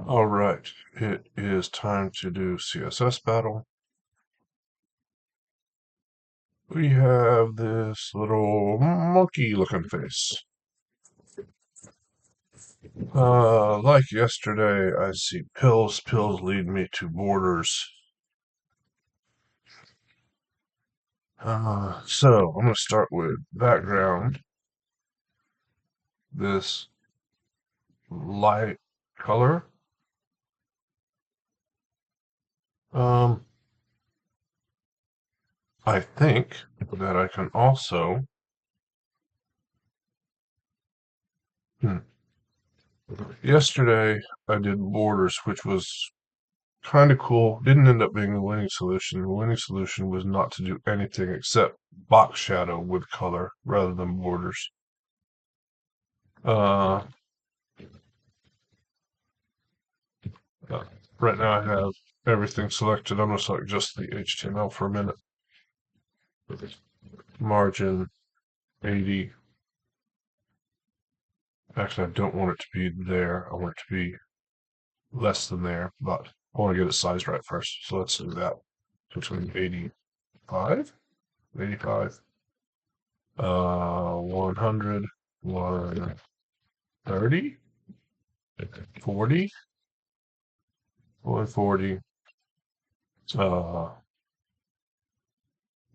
All right, it is time to do CSS battle. We have this little monkey looking face. Like yesterday, I see pills. Pills lead me to borders. So I'm going to start with background. This light color. Um, I think that I can also, yesterday I did borders, which was kind of cool. Didn't end up being the winning solution. The winning solution was not to do anything except box shadow with color rather than borders. Uh, uh, right now I have everything selected. I'm going to select just the HTML for a minute. Margin 80. Actually, I don't want it to be there. I want it to be less than there, but I want to get it sized right first. So let's do that. So it's going to be 85. 85. 100. 130. 40. 140,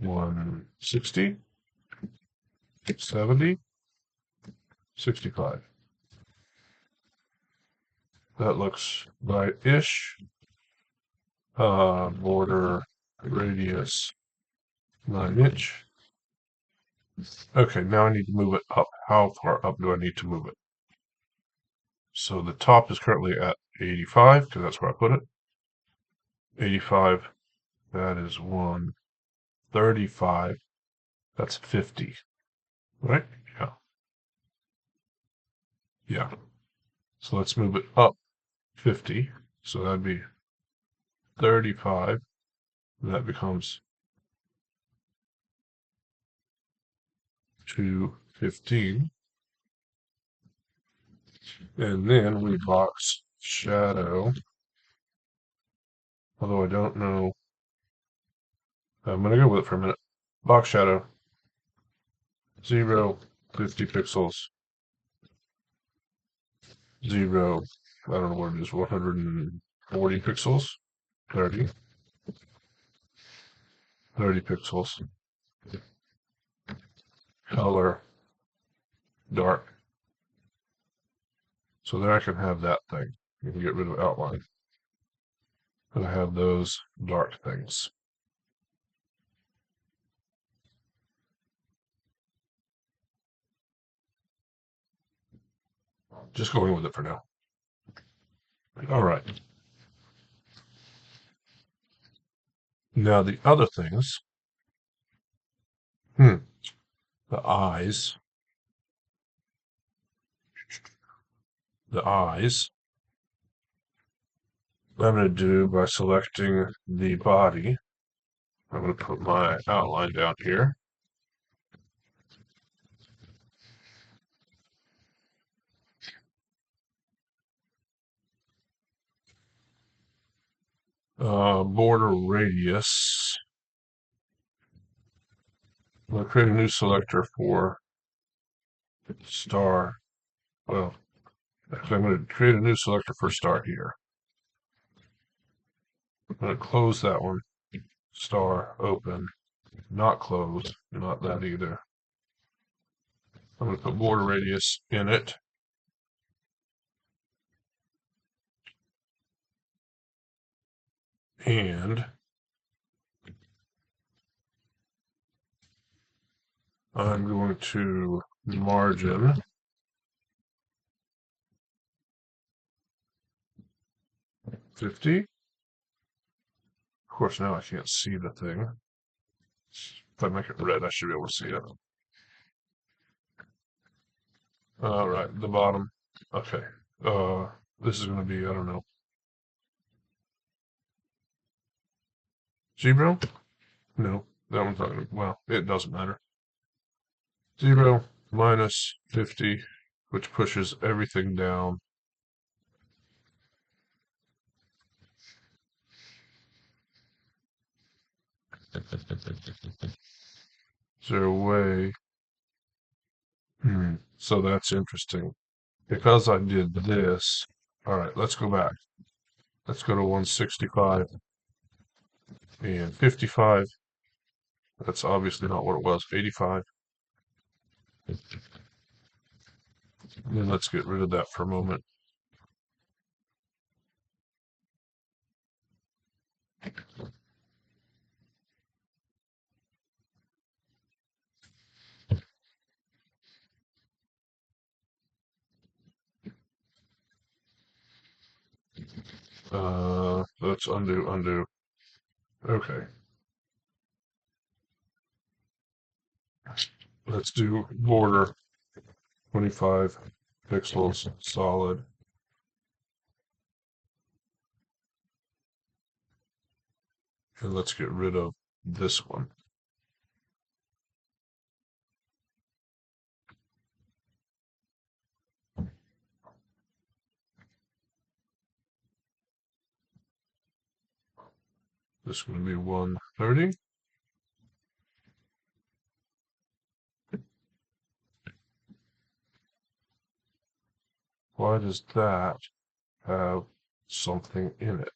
160, 70, 65. That looks right-ish. Border radius 9 inch. Okay, now I need to move it up. How far up do I need to move it? So the top is currently at 85, because that's where I put it. 85, that is 135, that's 50, right? Yeah. Yeah. So let's move it up 50. So that'd be 35. That becomes 215. And then we box shadow. Although I don't know. I'm going to go with it for a minute. Box shadow. 0, 50 pixels. 0, I don't know what it is, 140 pixels. 30. 30 pixels. Color. Dark. So there I can have that thing. You can get rid of outline. And I have those dark things. Just going with it for now. All right. Now the other things. The eyes. The eyes. I'm going to do by selecting the body. I'm going to put my outline down here. Border radius. I'm going to create a new selector for star. Well, actually, I'm going to create a new selector for star here. I'm going to close that one. Star, open, not close, not that either. I'm going to put border radius in it. And I'm going to margin 50. Of course, now I can't see the thing. If I make it red, I should be able to see it. All right, the bottom. Okay. This is going to be, I don't know. 0? No, that one's not going to, well, it doesn't matter. 0 minus 50, which pushes everything down Is there a way? So that's interesting. Because I did this, all right, let's go back. Let's go to 165 and 55. That's obviously not what it was. 85. And then let's get rid of that for a moment. Let's undo. Okay. Let's do border 25 pixels solid. And let's get rid of this one. This is going to be 130. Why does that have something in it?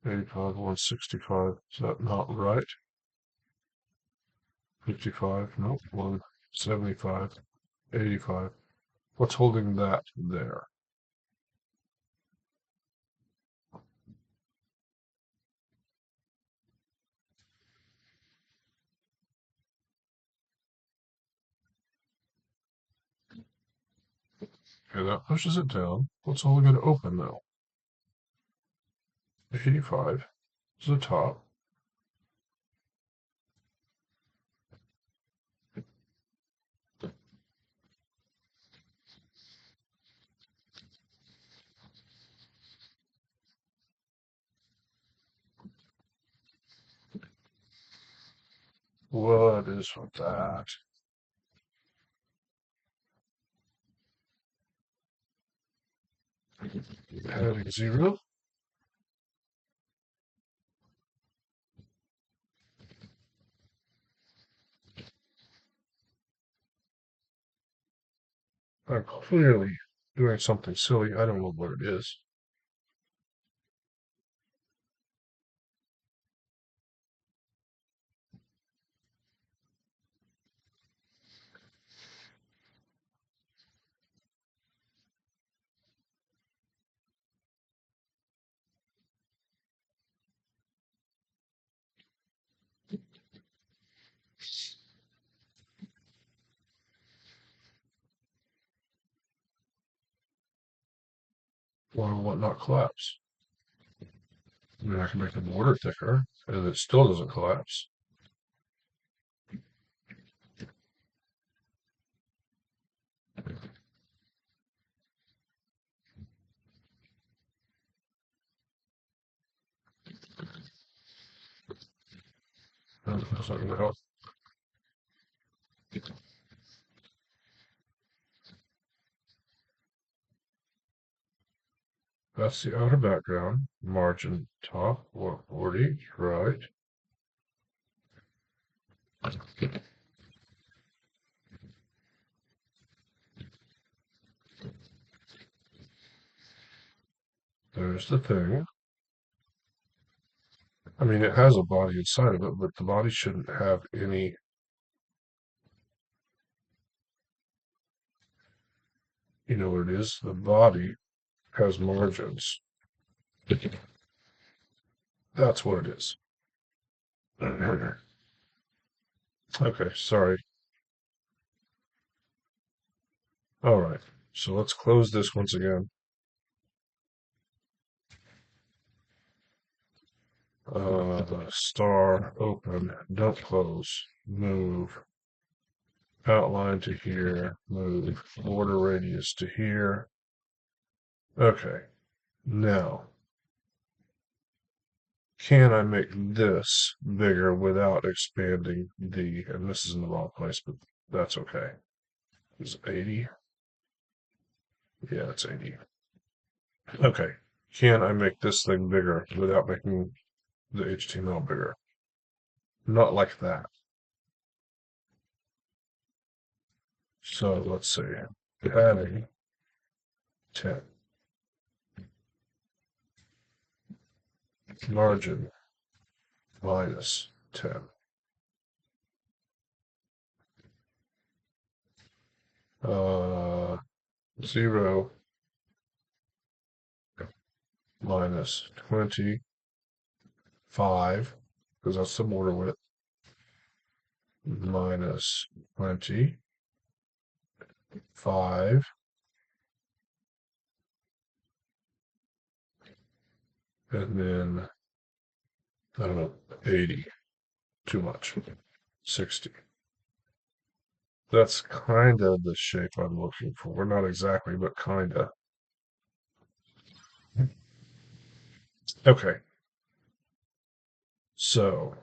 85, 165. Is that not right? 55, nope. 175, 85. What's holding that there? Okay, that pushes it down. What's holding it open though? 85 is the top. What is with that? Adding 0. I'm clearly doing something silly. I don't know what it is. Why will it not collapse? I mean, I can make the border thicker, and it still doesn't collapse. That's not going to help. That's the outer background. Margin top, 140, right. There's the thing. I mean, it has a body inside of it, but the body shouldn't have any. You know what it is? The body has margins. That's what it is. Okay, sorry. All right, so let's close this once again. Star, open, don't close, move, outline to here, move, border radius to here. Okay, now, can I make this bigger without expanding and this is in the wrong place, but that's okay. It's 80. Yeah, it's 80. Okay, Can I make this thing bigger without making the HTML bigger? Not like that. So let's see. Padding 10. Margin minus 10. 0 minus 25, because that's the border width, minus 25, and then, I don't know, 80. Too much. 60. That's kind of the shape I'm looking for. Not exactly, but kind of. Okay. So,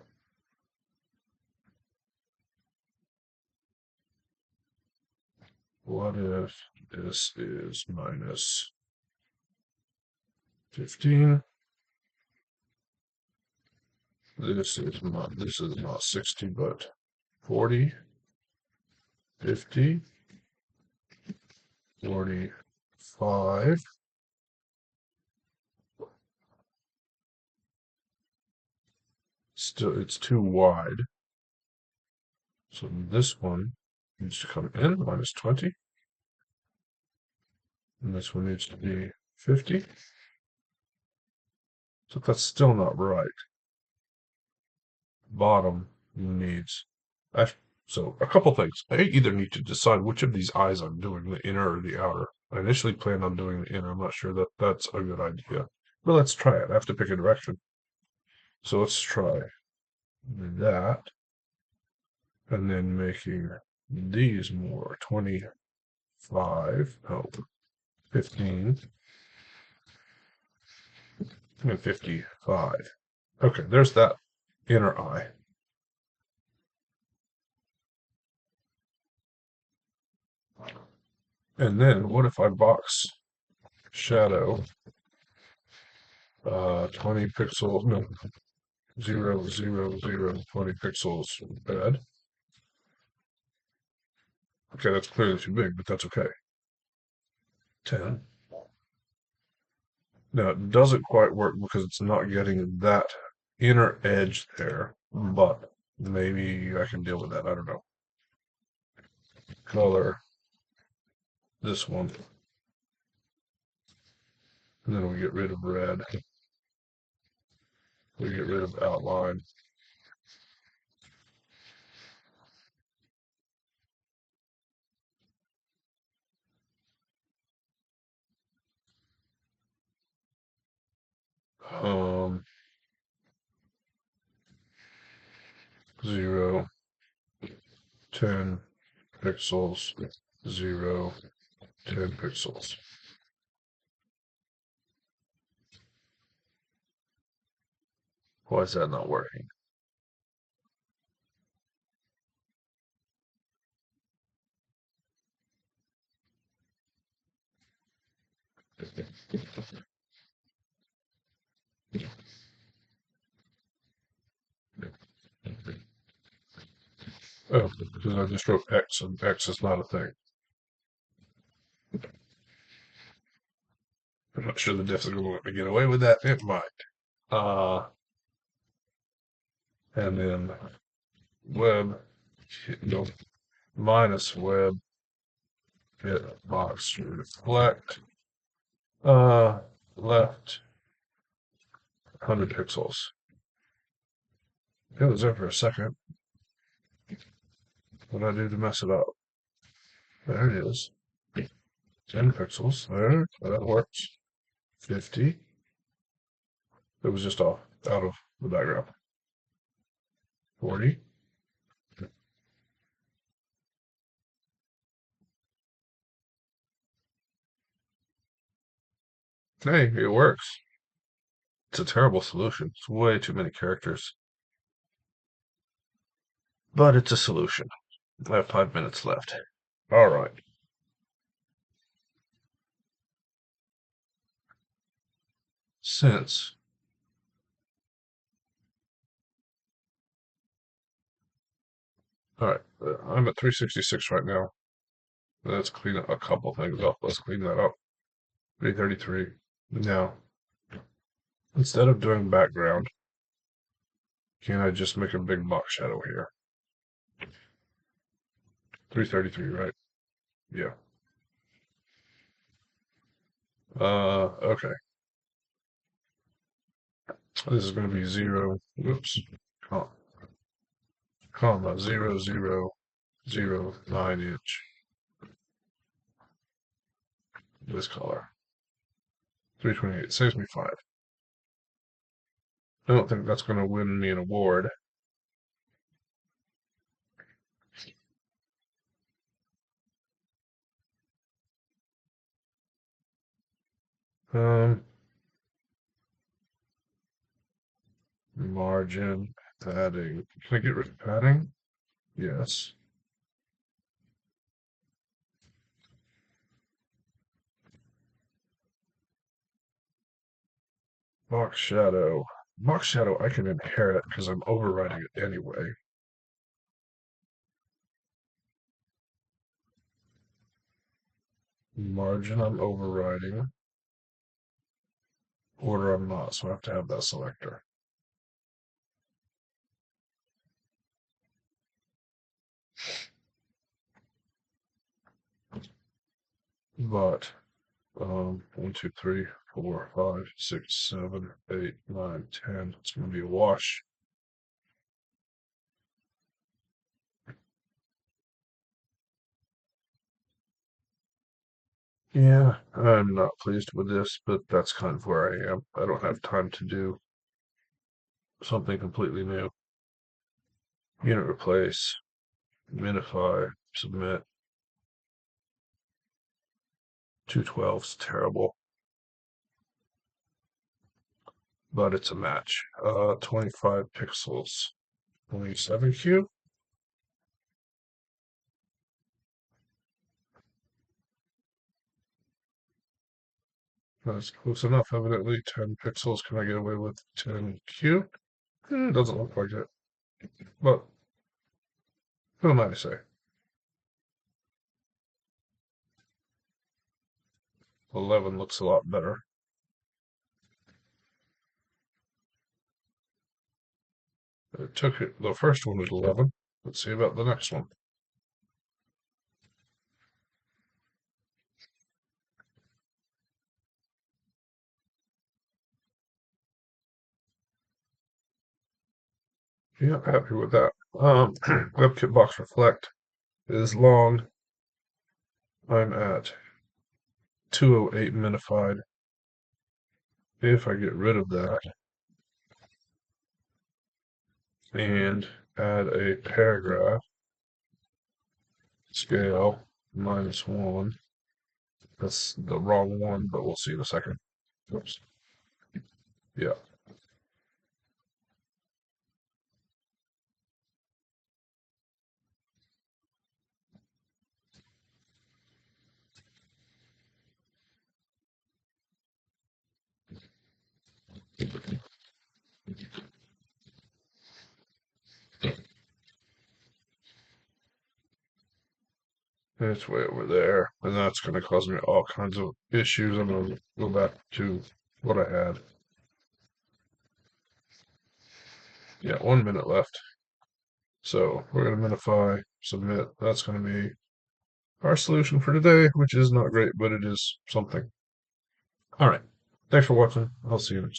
what if this is minus 15? This is not 60, but 40, 50, 45. Still, it's too wide. So this one needs to come in, minus 20. And this one needs to be 50. So that's still not right. Bottom needs. So a couple things. I either need to decide which of these eyes I'm doing, the inner or the outer. I initially planned on doing the inner. I'm not sure that that's a good idea. But let's try it. I have to pick a direction. So let's try that. And then making these more. 25. Oh, 15. And 55. Okay, there's that inner eye. And then what if I box shadow 20 pixels, no, 0, 0, 0, 20 pixels bad. Okay, that's clearly too big, but that's okay. 10. Now, it doesn't quite work because it's not getting that inner edge there, but maybe I can deal with that. I don't know. Color this one. And then we get rid of red. We get rid of outline. Um, 0, 10 pixels, 0, 10 pixels. Why is that not working? Oh, because I just wrote X and X is not a thing. I'm not sure the diff's going to let me get away with that. It might. And then web, no, minus web, hit box reflect, left 100 pixels. It was there for a second. What did I do to mess it up? There it is. 10 pixels. There. That works. 50. It was just off, out of the background. 40. Hey, it works. It's a terrible solution. It's way too many characters. But it's a solution. I have 5 minutes left. All right. since all right, I'm at 366 right now. Let's clean up a couple things up. Let's clean that up. 333. Now, instead of doing background, can I just make a big box shadow here? 333, right? Yeah. Okay. This is going to be 0, whoops, comma, 0, 0, 0, 9 inch. This color. 328. Saves me 5. I don't think that's going to win me an award. Margin, padding. Can I get rid of padding? Yes. Box shadow. Box shadow I can inherit because I'm overriding it anyway. Margin I'm overriding. Order I'm not, so I have to have that selector. But 1, 2, 3, 4, 5, 6, 7, 8, 9, 10. It's going to be a wash. Yeah, I'm not pleased with this, but that's kind of where I am. I don't have time to do something completely new. Unit replace, minify, submit. 212's terrible, but it's a match. 25 pixels, 27Q. That's close enough, evidently. 10 pixels. Can I get away with 10Q? Doesn't look like it, but who am I to say? 11 looks a lot better. It took it. The first one was 11. Let's see about the next one. Yeah, happy with that. WebKit box reflect is long. I'm at 208 minified. If I get rid of that and add a paragraph, scale -1. That's the wrong one, but we'll see in a second. Oops. Yeah. It's way over there, and that's going to cause me all kinds of issues. I'm going to go back to what I had. Yeah, 1 minute left. So we're going to minify, submit. That's going to be our solution for today, which is not great, but it is something. All right. Thanks for watching. I'll see you next time.